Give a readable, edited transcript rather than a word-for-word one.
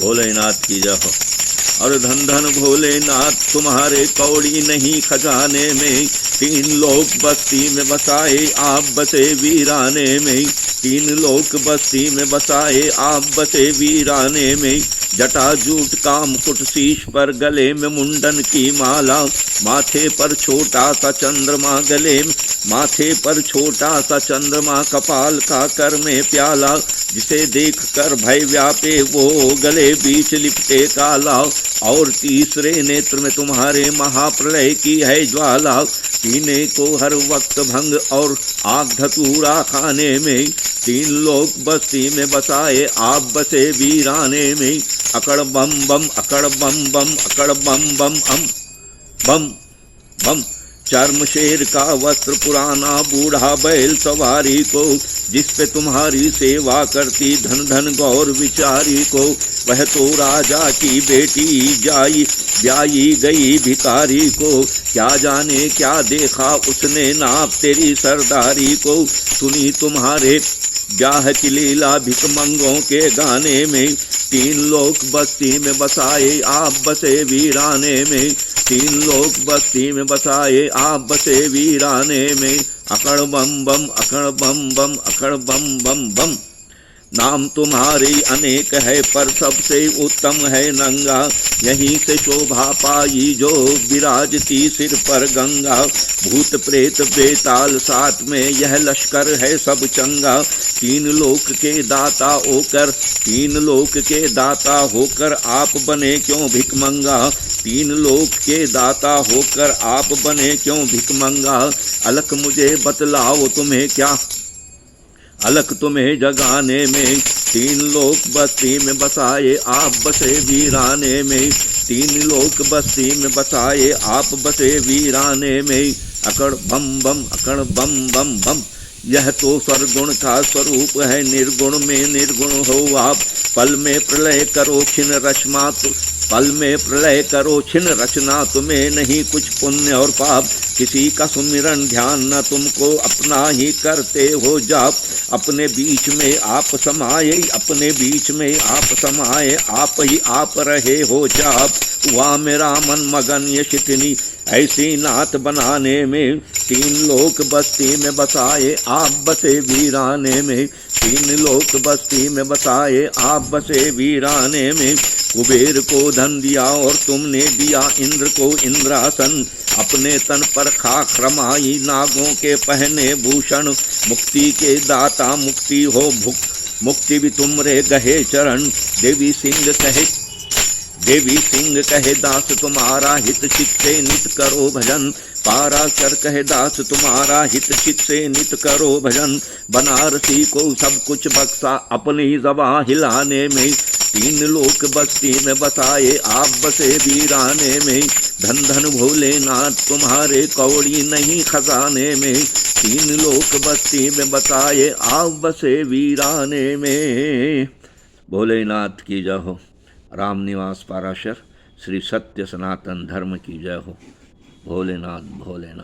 भोलेनाथ की जय हो। और धन धन भोलेनाथ तुम्हारे कौड़ी नहीं खजाने में, तीन लोक बस्ती में बसाए आप बसे वीराने में, तीन लोक बस्ती में बसाए आप बसे वीराने में। जटा जूट का मुकुट शीश पर, गले में मुंडन की माला, माथे पर छोटा सा चंद्रमा गले में, माथे पर छोटा सा चंद्रमा, कपाल का कर में प्याला, जिसे देख कर भय व्यापे वो गले बीच लिपटे काला। और तीसरे नेत्र में तुम्हारे महाप्रलय की है ज्वाला, पीने को हर वक्त भंग और आग धतूरा खाने में। तीन लोक बस्ती में बसाए आप बसे वीराने में। अकड़ बम बम अकड़ बम बम अकड़ बम बम अम बम बम। चर्म शेर का वस्त्र पुराना बूढ़ा बैल सवारी को, जिस पे तुम्हारी सेवा करती धन धन गौर विचारी को। वह तो राजा की बेटी जाई ब्याई गई भिखारी को, क्या जाने क्या देखा उसने नाप तेरी सरदारी को। सुनी तुम्हारे ब्याह की लीला भिखमंगों के गाने में, तीन लोक बस्ती में बसाए आप बसे वीराने में, तीन लोक बस्ती में बसाए आप बसे वीराने में। अकड़ बम बम अकड़ बम बम अकड़ बम बम बम। नाम तुम्हारी अनेक है पर सबसे उत्तम है नंगा, यहीं से शोभा पाई जो विराजती सिर पर गंगा। भूत प्रेत बेताल साथ में यह लश्कर है सब चंगा, तीन लोक के दाता होकर, तीन लोक के दाता होकर आप बने क्यों भिखमंगा, तीन लोक के दाता होकर आप बने क्यों भिखमंगा। अलख मुझे बतलाओ तुम्हें क्या अलख तुम्हें जगाने में, तीन लोक बस्ती में बसाए आप बसे वीराने में, तीन लोक बस्ती में बसाए आप बसे वीराने में। अकड़ बम बम अकड़ बम बम बम। यह तो सरगुण का स्वरूप है, निर्गुण में निर्गुण हो आप। पल में प्रलय करो क्षीण रचना, पल में प्रलय करो क्षीण रचना, तुम्हें नहीं कुछ पुण्य और पाप। किसी का सुमिरन ध्यान न तुमको, अपना ही करते हो जाप। अपने बीच में आप समाये, अपने बीच में आप समाये, आप ही आप रहे हो जाप। हुआ मेरा मन मगन ये शिकनी ऐसी नात बनाने में, तीन लोक बस्ती में बसाए आप बसे वीराने में, तीन लोक बस्ती में बसाए आप बसे वीराने में। कुबेर को धन दिया और तुमने दिया इंद्र को इंद्रासन, अपने तन पर खाक रमाई नागों के पहने भूषण। मुक्ति के दाता मुक्ति हो भुक, मुक्ति भी तुमरे गहे चरण। देवी सिंह कहे दास तुम्हारा हित चित से नित करो भजन, पाराशर कहे दास तुम्हारा हित चित से नित करो भजन। बनारसी को सब कुछ बख्शा अपनी ज़बां हिलाने में, तीन लोक बस्ती में बसाए आप बसे वीराने में। धन धन भोलेनाथ तुम्हारे कौड़ी नहीं खजाने में, तीन लोक बस्ती में बसाए आप बसे वीराने में। भोलेनाथ की जय हो। राम निवास पाराशर श्री सत्य सनातन धर्म की जय हो। भोलेनाथ भोलेनाथ।